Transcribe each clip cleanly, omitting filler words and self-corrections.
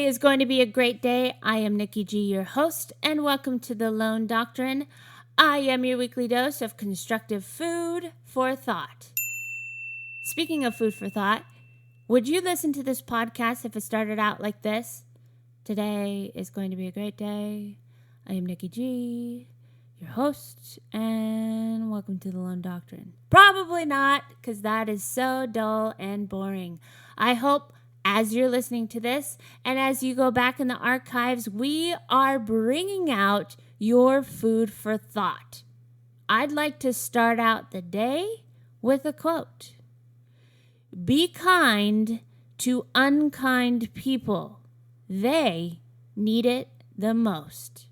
is going to be a great day. I am Nikki G, your host, and welcome to the Lone Doctrine. I am your weekly dose of constructive food for thought. Speaking of food for thought, would you listen to this podcast if it started out like this? Today is going to be a great day. I am Nikki G, your host, and welcome to the Lone Doctrine. Probably not, because that is so dull and boring. I hope as you're listening to this, and as you go back in the archives, we are bringing out your food for thought. I'd like to start out the day with a quote. Be kind to unkind people. They need it the most.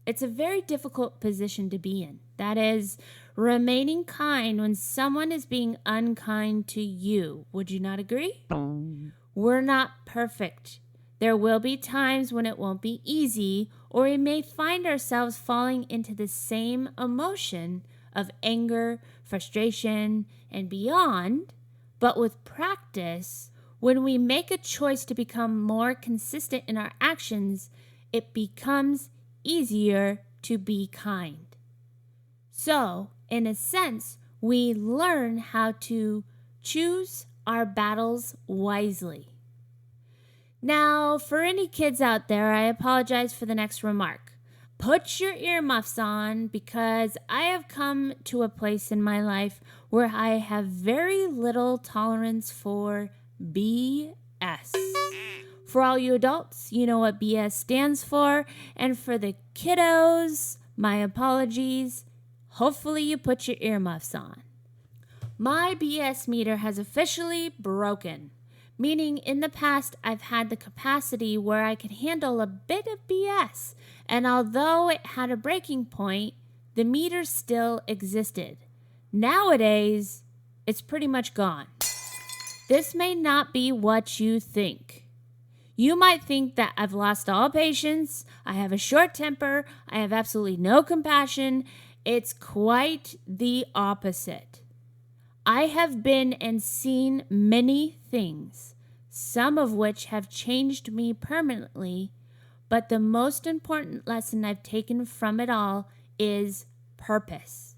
It's a very difficult position to be in. That is, remaining kind when someone is being unkind to you. Would you not agree? We're not perfect. There will be times when it won't be easy, or we may find ourselves falling into the same emotion of anger, frustration, and beyond. But with practice, when we make a choice to become more consistent in our actions, it becomes easier to be kind. So, in a sense, we learn how to choose our battles wisely. Now, for any kids out there, I apologize for the next remark. Put your earmuffs on because I have come to a place in my life where I have very little tolerance for BS. For all you adults, you know what BS stands for, and for the kiddos, my apologies. Hopefully you put your earmuffs on. My BS meter has officially broken, meaning in the past I've had the capacity where I could handle a bit of BS, and although it had a breaking point, the meter still existed. Nowadays, it's pretty much gone. This may not be what you think. You might think that I've lost all patience, I have a short temper, I have absolutely no compassion. It's quite the opposite. I have been and seen many things, some of which have changed me permanently, but the most important lesson I've taken from it all is purpose.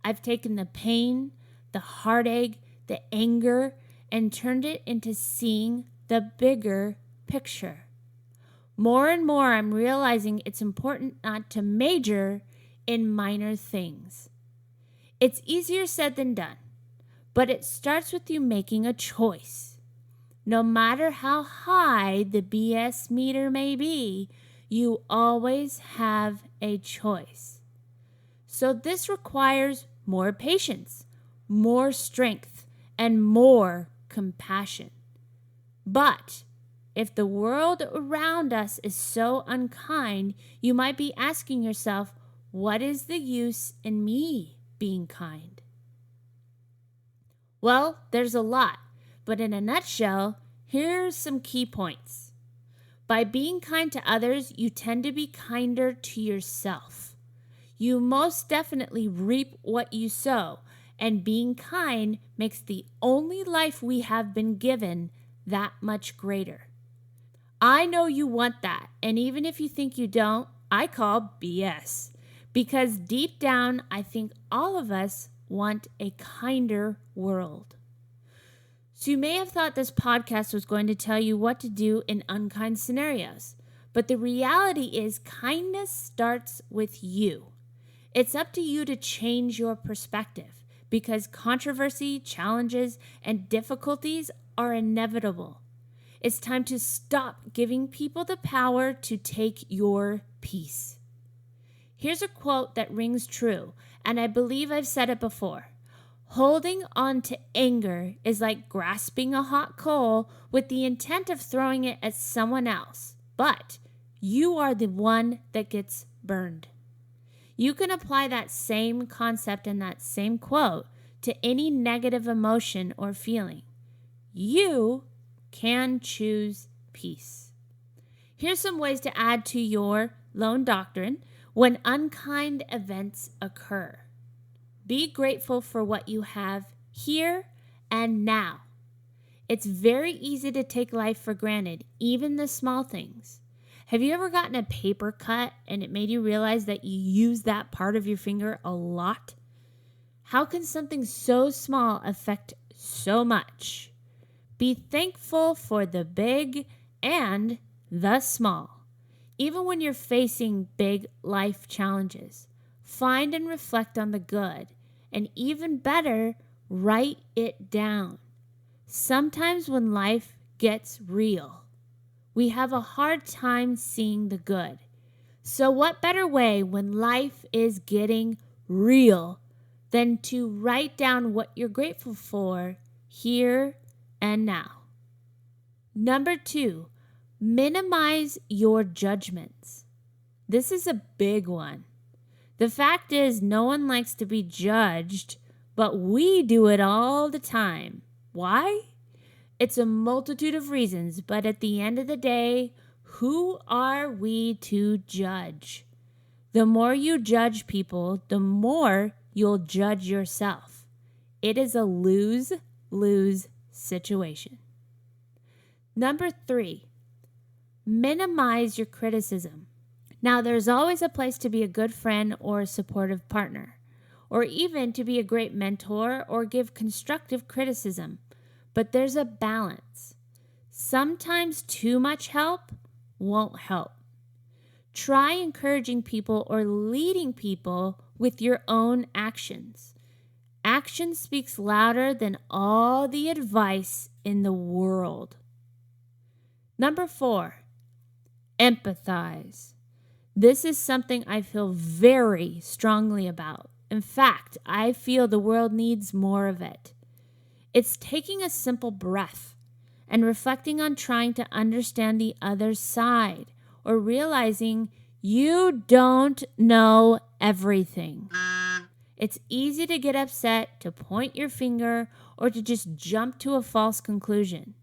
I've taken the pain, the heartache, the anger, and turned it into seeing the bigger picture. More and more, I'm realizing it's important not to major in minor things. It's easier said than done. But it starts with you making a choice. No matter how high the BS meter may be, you always have a choice. So this requires more patience, more strength, and more compassion. But if the world around us is so unkind, you might be asking yourself, what is the use in me being kind? Well, there's a lot, but in a nutshell, here's some key points. By being kind to others, you tend to be kinder to yourself. You most definitely reap what you sow, and being kind makes the only life we have been given that much greater. I know you want that, and even if you think you don't, I call BS. Because deep down, I think all of us want a kinder world. So you may have thought this podcast was going to tell you what to do in unkind scenarios, but the reality is kindness starts with you. It's up to you to change your perspective because controversy, challenges, and difficulties are inevitable. It's time to stop giving people the power to take your peace. Here's a quote that rings true, and I believe I've said it before. Holding on to anger is like grasping a hot coal with the intent of throwing it at someone else, but you are the one that gets burned. You can apply that same concept and that same quote to any negative emotion or feeling. You can choose peace. Here's some ways to add to your Lone Doctrine when unkind events occur. Be grateful for what you have here and now. It's very easy to take life for granted, even the small things. Have you ever gotten a paper cut and it made you realize that you use that part of your finger a lot? How can something so small affect so much? Be thankful for the big and the small. Even when you're facing big life challenges, find and reflect on the good, and even better, write it down. Sometimes when life gets real, we have a hard time seeing the good. So what better way when life is getting real than to write down what you're grateful for here and now? Number 2, minimize your judgments. This is a big one. The fact is, no one likes to be judged, but we do it all the time. Why? It's a multitude of reasons, but at the end of the day, who are we to judge? The more you judge people, the more you'll judge yourself. It is a lose-lose situation. Number 3, minimize your criticism. Now, there's always a place to be a good friend or a supportive partner, or even to be a great mentor or give constructive criticism. But there's a balance. Sometimes too much help won't help. Try encouraging people or leading people with your own actions. Action speaks louder than all the advice in the world. Number 4, empathize. This is something I feel very strongly about. In fact, I feel the world needs more of it. It's taking a simple breath and reflecting on trying to understand the other side, or realizing you don't know everything. It's easy to get upset, to point your finger, or to just jump to a false conclusion.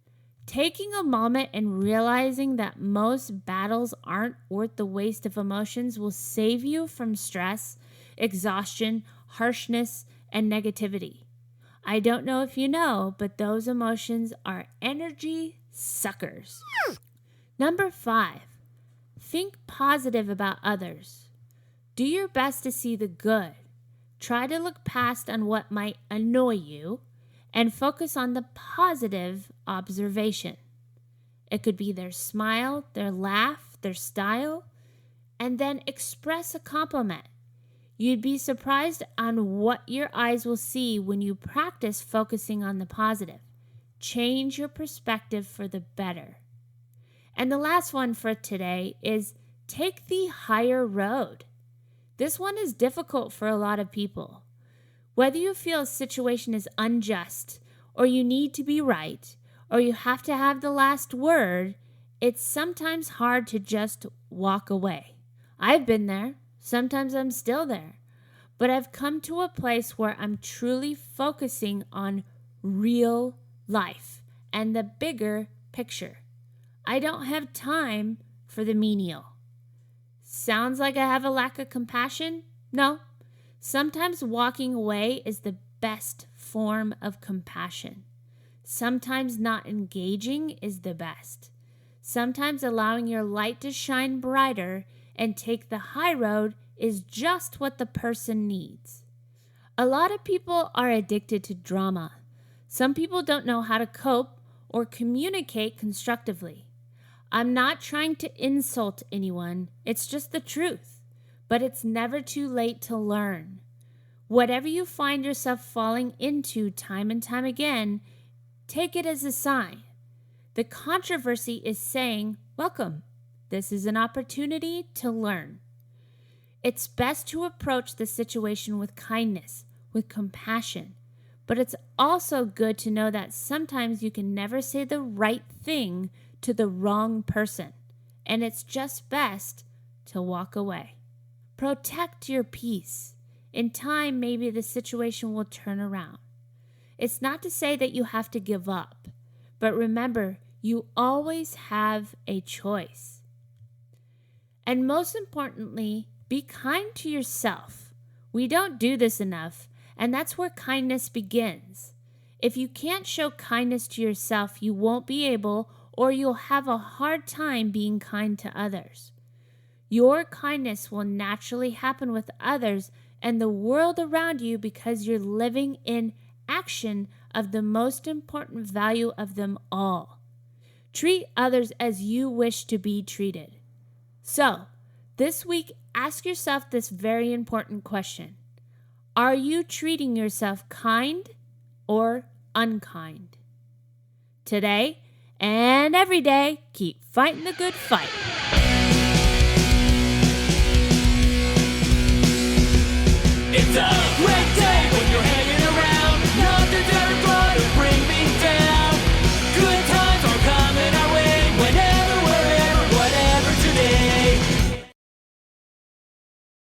Taking a moment and realizing that most battles aren't worth the waste of emotions will save you from stress, exhaustion, harshness, and negativity. I don't know if you know, but those emotions are energy suckers. Number 5, think positive about others. Do your best to see the good. Try to look past on what might annoy you and focus on the positive observation. It could be their smile, their laugh, their style, and then express a compliment. You'd be surprised on what your eyes will see when you practice focusing on the positive. Change your perspective for the better. And the last one for today is take the higher road. This one is difficult for a lot of people. Whether you feel a situation is unjust, or you need to be right, or you have to have the last word, it's sometimes hard to just walk away. I've been there. Sometimes I'm still there. But I've come to a place where I'm truly focusing on real life and the bigger picture. I don't have time for the menial. Sounds like I have a lack of compassion? No. Sometimes walking away is the best form of compassion. Sometimes not engaging is the best. Sometimes allowing your light to shine brighter and take the high road is just what the person needs. A lot of people are addicted to drama. Some people don't know how to cope or communicate constructively. I'm not trying to insult anyone. It's just the truth. But it's never too late to learn. Whatever you find yourself falling into time and time again, take it as a sign. The controversy is saying, welcome. This is an opportunity to learn. It's best to approach the situation with kindness, with compassion. But it's also good to know that sometimes you can never say the right thing to the wrong person. And it's just best to walk away. Protect your peace. In time, maybe the situation will turn around. It's not to say that you have to give up, but remember, you always have a choice. And most importantly, be kind to yourself. We don't do this enough, and that's where kindness begins. If you can't show kindness to yourself, you won't be able, or you'll have a hard time being kind to others. Your kindness will naturally happen with others and the world around you because you're living in action of the most important value of them all. Treat others as you wish to be treated. So, this week, ask yourself this very important question. Are you treating yourself kind or unkind? Today and every day, keep fighting the good fight. It's a great day.